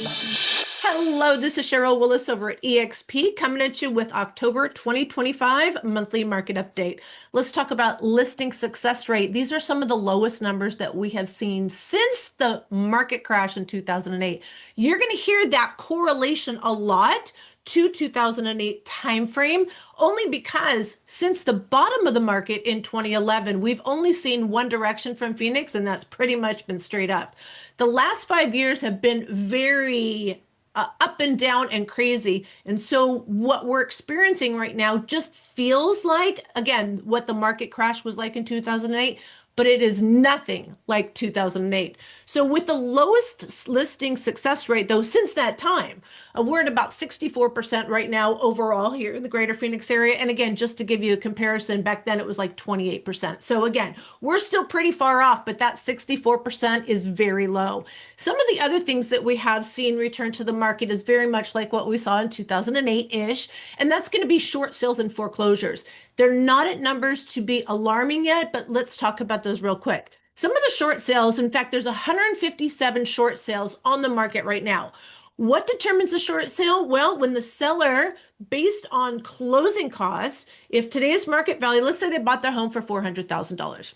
Hello, this is Cheryl Willis over at eXp coming at you with October 2025 monthly market update. Let's talk about listing success rate. These are some of the lowest numbers that we have seen since the market crash in 2008. You're going to hear that correlation a lot to 2008 timeframe, only because since the bottom of the market in 2011, we've only seen one direction from Phoenix, and that's pretty much been straight up. The last 5 years have been very up and down and crazy. And so what we're experiencing right now just feels like, again, what the market crash was like in 2008, but it is nothing like 2008. So with the lowest listing success rate, though, since that time, we're at about 64% right now overall here in the greater Phoenix area. And again, just to give you a comparison, back then it was like 28%. So again, we're still pretty far off, but that 64% is very low. Some of the other things that we have seen return to the market is very much like what we saw in 2008-ish, and that's going to be short sales and foreclosures. They're not at numbers to be alarming yet, but let's talk about those real quick. Some of the short sales, in fact, there's 157 short sales on the market right now. What determines a short sale? Well, when the seller, based on closing costs, if today's market value, let's say they bought their home for $400,000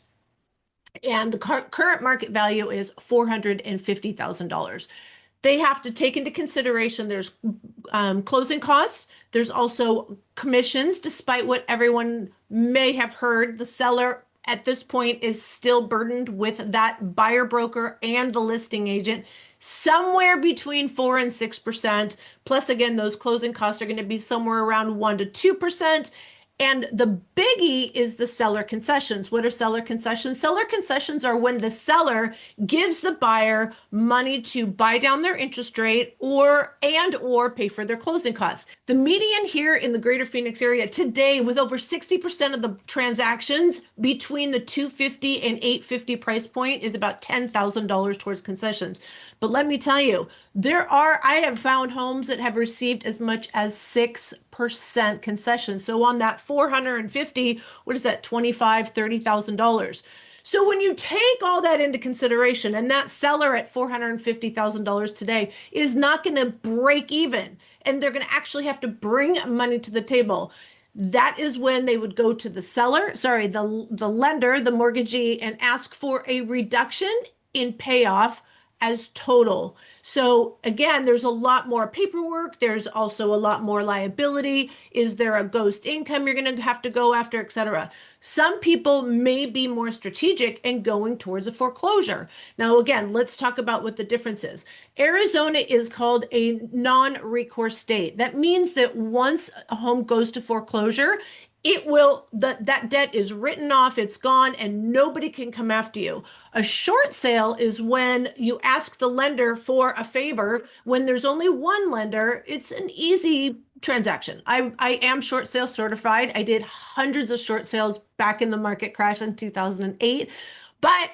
and the current market value is $450,000. They have to take into consideration there's closing costs. There's also commissions. Despite what everyone may have heard, the seller at this point is still burdened with that buyer broker and the listing agent, somewhere between 4 and 6%. Plus, again, those closing costs are going to be somewhere around 1 to 2%. And the biggie is the seller concessions. What are seller concessions? Seller concessions are when the seller gives the buyer money to buy down their interest rate or pay for their closing costs. The median here in the greater Phoenix area today, with over 60% of the transactions between the $250 and $850 price point, is about $10,000 towards concessions. But let me tell you, I have found homes that have received as much as 6% concessions. So on that 450, what is that, $25,000, $30,000? So when you take all that into consideration, and that seller at $450,000 today is not going to break even, and they're going to actually have to bring money to the table. That is when they would go to the lender, the mortgagee, and ask for a reduction in payoff as total. So again, there's a lot more paperwork. There's also a lot more liability. Is there a ghost income you're going to have to go after, etc.? Some people may be more strategic and going towards a foreclosure. Now, again, let's talk about what the difference is. Arizona is called a non-recourse state. That means that once a home goes to foreclosure, that debt is written off, it's gone, and nobody can come after you. A short sale is when you ask the lender for a favor. When there's only one lender, it's an easy transaction. I am short sale certified. I did hundreds of short sales back in the market crash in 2008, but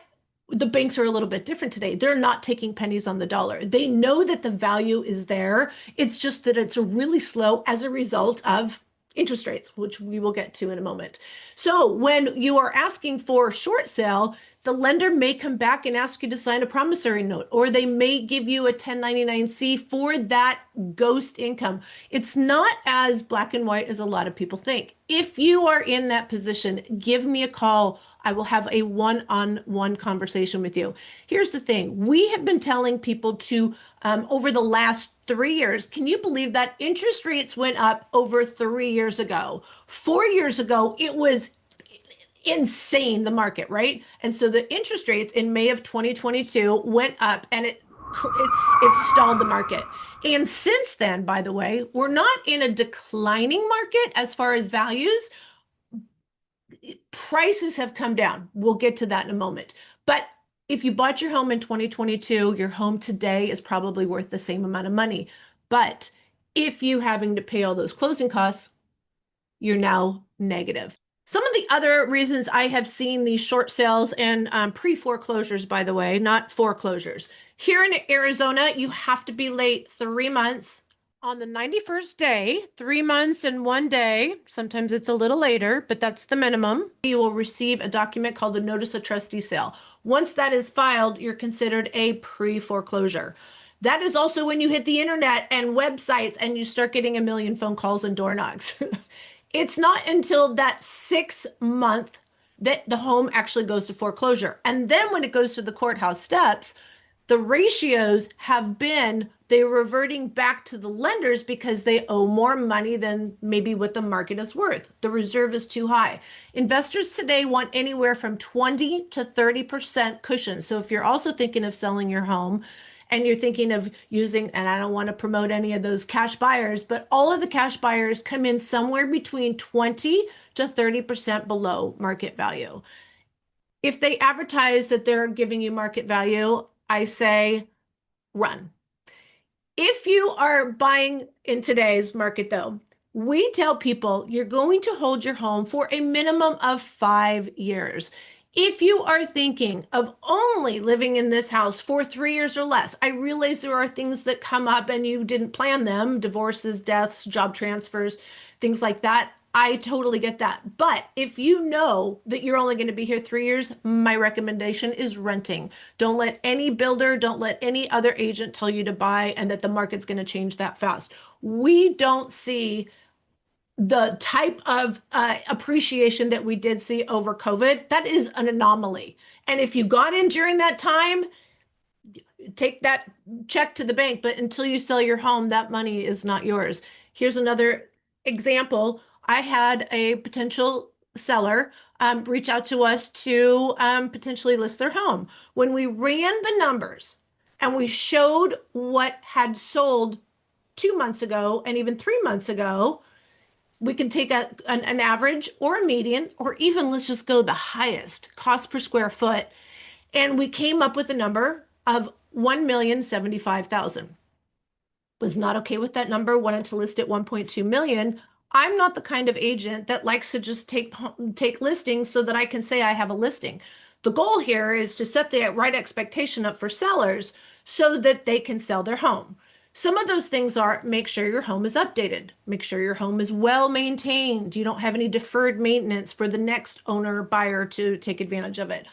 the banks are a little bit different today. They're not taking pennies on the dollar. They know that the value is there. It's just that it's really slow as a result of interest rates, which we will get to in a moment. So when you are asking for short sale, the lender may come back and ask you to sign a promissory note, or they may give you a 1099-C for that ghost income. It's not as black and white as a lot of people think. If you are in that position, give me a call. I will have a one-on-one conversation with you. Here's the thing. We have been telling people to, over the last 3 years, can you believe that interest rates went up over 3 years ago? 4 years ago, it was insane, the market, right? And so the interest rates in May of 2022 went up, and it stalled the market. And since then, by the way, we're not in a declining market as far as values. Prices have come down. We'll get to that in a moment. But if you bought your home in 2022, your home today is probably worth the same amount of money. But if you having to pay all those closing costs, you're now negative. Some of the other reasons I have seen these short sales and pre-foreclosures, by the way, not foreclosures. Here in Arizona, you have to be late 3 months. On the 91st day, 3 months and 1 day, sometimes it's a little later, but that's the minimum, you will receive a document called the Notice of Trustee Sale. Once that is filed, you're considered a pre-foreclosure. That is also when you hit the internet and websites and you start getting a million phone calls and door knocks. It's not until that 6 month that the home actually goes to foreclosure. And then when it goes to the courthouse steps, the ratios have been they're reverting back to the lenders because they owe more money than maybe what the market is worth. The reserve is too high. Investors today want anywhere from 20 to 30% cushion. So if you're also thinking of selling your home and you're thinking of using, and I don't want to promote any of those cash buyers, but all of the cash buyers come in somewhere between 20 to 30% below market value. If they advertise that they're giving you market value, I say run. If you are buying in today's market, though, we tell people you're going to hold your home for a minimum of 5 years. If you are thinking of only living in this house for 3 years or less, I realize there are things that come up and you didn't plan them, divorces, deaths, job transfers, things like that. I totally get that. But if you know that you're only going to be here 3 years, my recommendation is renting. Don't let any builder, don't let any other agent tell you to buy and that the market's going to change that fast. We don't see the type of appreciation that we did see over COVID. That is an anomaly. And if you got in during that time, take that check to the bank, but until you sell your home, that money is not yours. Here's another example. I had a potential seller reach out to us to potentially list their home. When we ran the numbers and we showed what had sold 2 months ago and even 3 months ago, we can take an average or a median, or even let's just go the highest cost per square foot. And we came up with a number of 1,075,000. Was not okay with that number, wanted to list at 1.2 million. I'm not the kind of agent that likes to just take listings so that I can say I have a listing. The goal here is to set the right expectation up for sellers so that they can sell their home. Some of those things are make sure your home is updated, make sure your home is well maintained, you don't have any deferred maintenance for the next owner or buyer to take advantage of it.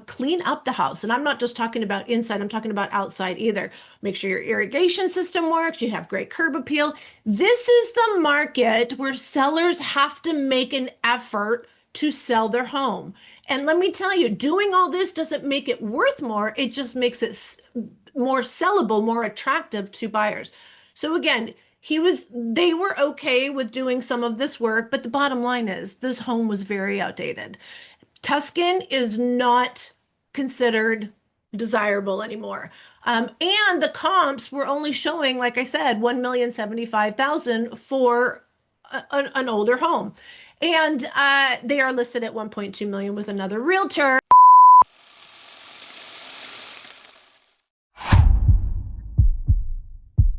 Clean up the house. And I'm not just talking about inside, I'm talking about outside either. Make sure your irrigation system works, you have great curb appeal. This is the market where sellers have to make an effort to sell their home. And let me tell you, doing all this doesn't make it worth more, it just makes it more sellable, more attractive to buyers. So again, they were okay with doing some of this work, but the bottom line is this home was very outdated. Tuscan is not considered desirable anymore. And the comps were only showing, like I said, 1,075,000 for an older home. And they are listed at 1.2 million with another realtor.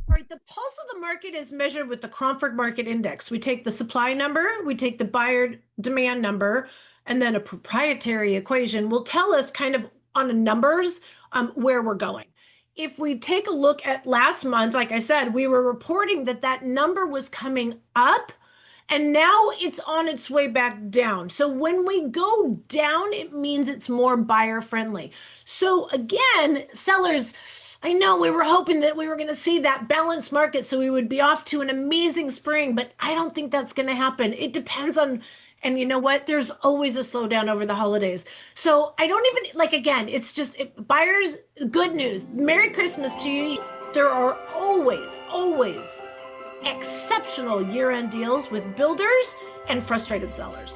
All right, the pulse of the market is measured with the Cromford Market Index. We take the supply number, we take the buyer demand number, and then a proprietary equation will tell us kind of on the numbers where we're going. If we take a look at last month, like I said, we were reporting that that number was coming up and now it's on its way back down. So when we go down, it means it's more buyer friendly. So again, sellers, I know we were hoping that we were going to see that balanced market so we would be off to an amazing spring, but I don't think that's going to happen. It depends on, and you know what? There's always a slowdown over the holidays. So I don't even, like, again, it's just buyers, good news. Merry Christmas to you. There are always exceptional year-end deals with builders and frustrated sellers.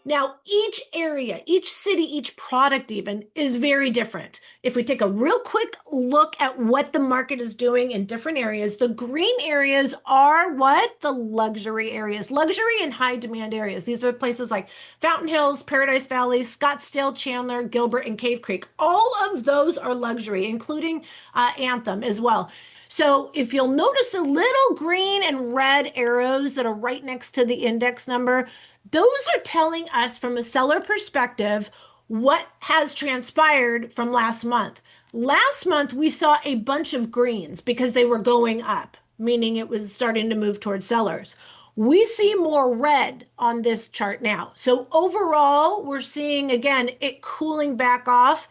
Now, each area, each city, each product even is very different. If we take a real quick look at what the market is doing in different areas, the green areas are what? The luxury areas, luxury and high demand areas. These are places like Fountain Hills, Paradise Valley, Scottsdale, Chandler, Gilbert, and Cave Creek. All of those are luxury, including Anthem as well. So if you'll notice the little green and red arrows that are right next to the index number, those are telling us from a seller perspective what has transpired from last month. Last month, we saw a bunch of greens because they were going up, meaning it was starting to move towards sellers. We see more red on this chart now. So overall, we're seeing, again, it cooling back off.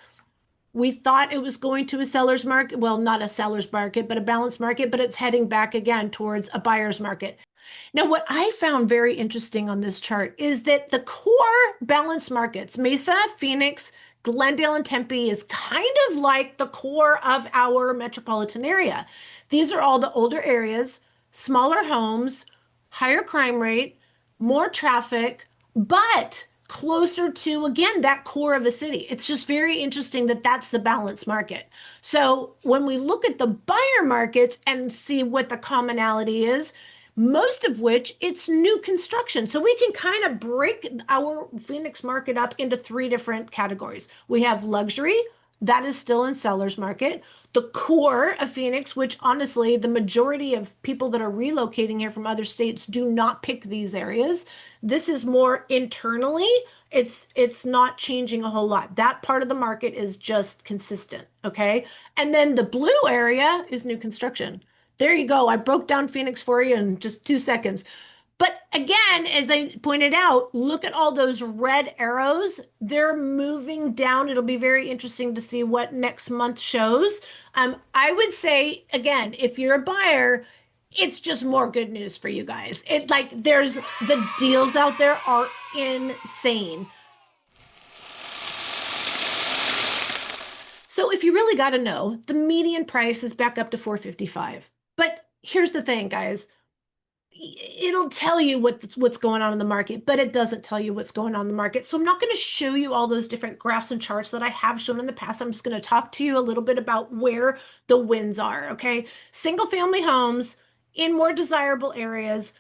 We thought it was going to a seller's market. Well, not a seller's market, but a balanced market, but it's heading back again towards a buyer's market. Now, what I found very interesting on this chart is that the core balanced markets, Mesa, Phoenix, Glendale, and Tempe, is kind of like the core of our metropolitan area. These are all the older areas, smaller homes, higher crime rate, more traffic, but closer to, again, that core of a city. It's just very interesting that that's the balanced market. So when we look at the buyer markets and see what the commonality is, most of which it's new construction. So we can kind of break our Phoenix market up into three different categories. We have luxury, that is still in seller's market. The core of Phoenix, which honestly, the majority of people that are relocating here from other states do not pick these areas. This is more internally. It's not changing a whole lot. That part of the market is just consistent, okay? And then the blue area is new construction. There you go. I broke down Phoenix for you in just 2 seconds. But again, as I pointed out, look at all those red arrows. They're moving down. It'll be very interesting to see what next month shows. I would say, again, if you're a buyer, it's just more good news for you guys. It's like there's the deals out there are insane. So if you really got to know, the median price is back up to 455. But here's the thing, guys. It'll tell you what's going on in the market, but it doesn't tell you what's going on in the market. So I'm not going to show you all those different graphs and charts that I have shown in the past. I'm just going to talk to you a little bit about where the wins are, okay? Single family homes in more desirable areas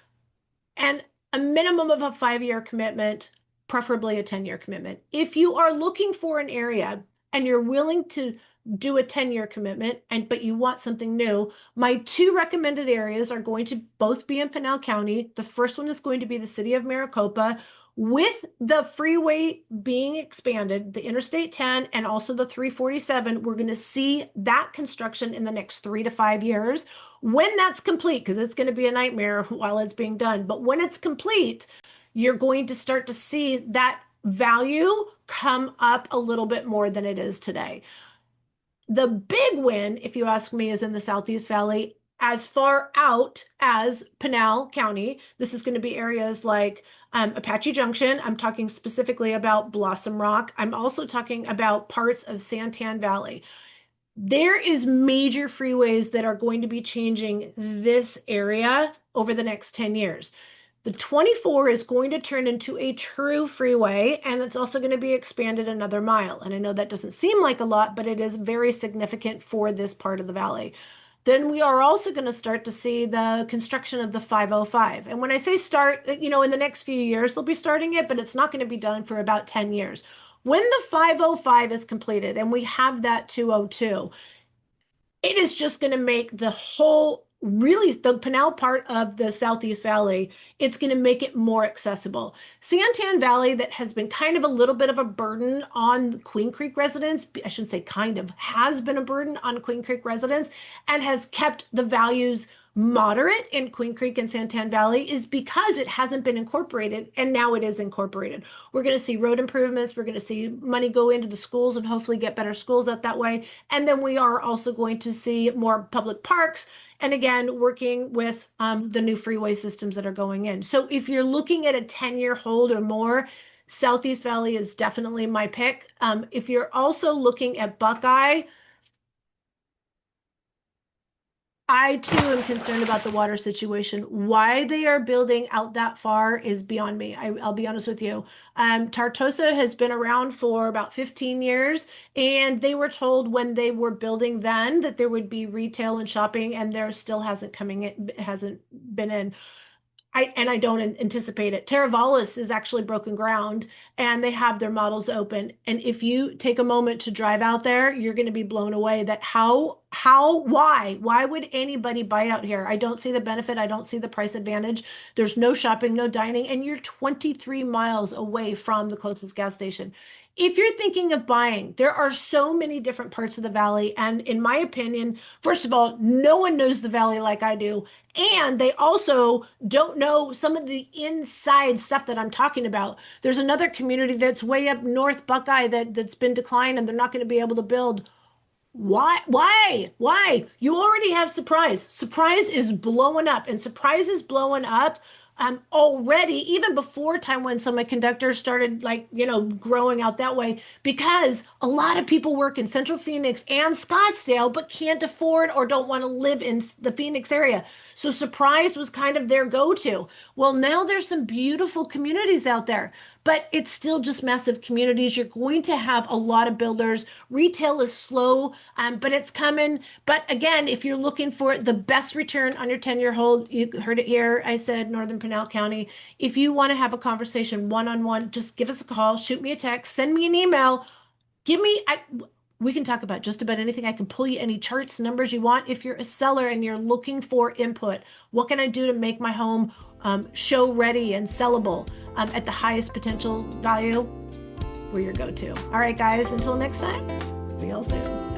and a minimum of a 5-year commitment, preferably a 10-year commitment. If you are looking for an area and you're willing to do a 10-year commitment but you want something new, my two recommended areas are going to both be in Pinal County. The first one is going to be the city of Maricopa. With the freeway being expanded, the Interstate 10 and also the 347, we're going to see that construction in the next 3 to 5 years. When that's complete, because it's going to be a nightmare while it's being done, but when it's complete, you're going to start to see that value come up a little bit more than it is today. The big win, if you ask me, is in the Southeast Valley, as far out as Pinal County. This is going to be areas like Apache Junction. I'm talking specifically about Blossom Rock. I'm also talking about parts of Santan Valley. There is major freeways that are going to be changing this area over the next 10 years. The 24 is going to turn into a true freeway, and it's also going to be expanded another mile. And I know that doesn't seem like a lot, but it is very significant for this part of the valley. Then we are also going to start to see the construction of the 505. And when I say start, in the next few years, they'll be starting it, but it's not going to be done for about 10 years. When the 505 is completed and we have that 202, it is just going to make the whole, really, the Pinal part of the Southeast Valley, it's going to make it more accessible. Santan Valley, that has been kind of a little bit of a burden on Queen Creek residents, I shouldn't say kind of, has been a burden on Queen Creek residents and has kept the values moderate in Queen Creek and Santan Valley, is because it hasn't been incorporated, and now it is incorporated. We're going to see road improvements. We're going to see money go into the schools and hopefully get better schools out that way. And then we are also going to see more public parks. And again, working with the new freeway systems that are going in. So if you're looking at a 10-year hold or more, Southeast Valley is definitely my pick. If you're also looking at Buckeye, I too am concerned about the water situation. Why they are building out that far is beyond me. I'll be honest with you. Tartosa has been around for about 15 years, and they were told when they were building then that there would be retail and shopping, and there still hasn't been in. I don't anticipate it. Teravalis is actually broken ground and they have their models open. And if you take a moment to drive out there, you're going to be blown away that why would anybody buy out here? I don't see the benefit. I don't see the price advantage. There's no shopping, no dining, and you're 23 miles away from the closest gas station. If you're thinking of buying, there are so many different parts of the valley. And in my opinion, first of all, no one knows the valley like I do. And they also don't know some of the inside stuff that I'm talking about. There's another community that's way up north, Buckeye, that's been declined and they're not going to be able to build. Why? Why? Why? You already have Surprise. Surprise is blowing up, and Surprise is blowing up already, even before Taiwan Semiconductor started, like, growing out that way, because a lot of people work in Central Phoenix and Scottsdale, but can't afford or don't want to live in the Phoenix area. So Surprise was kind of their go-to. Well, now there's some beautiful communities out there, but it's still just massive communities. You're going to have a lot of builders. Retail is slow, but it's coming. But again, if you're looking for the best return on your 10-year hold, you heard it here. I said Northern Pinal County. If you want to have a conversation one-on-one, just give us a call, shoot me a text, send me an email. We can talk about just about anything. I can pull you any charts, numbers you want. If you're a seller and you're looking for input, what can I do to make my home show ready and sellable at the highest potential value? We're your go-to. All right, guys, until next time, see y'all soon.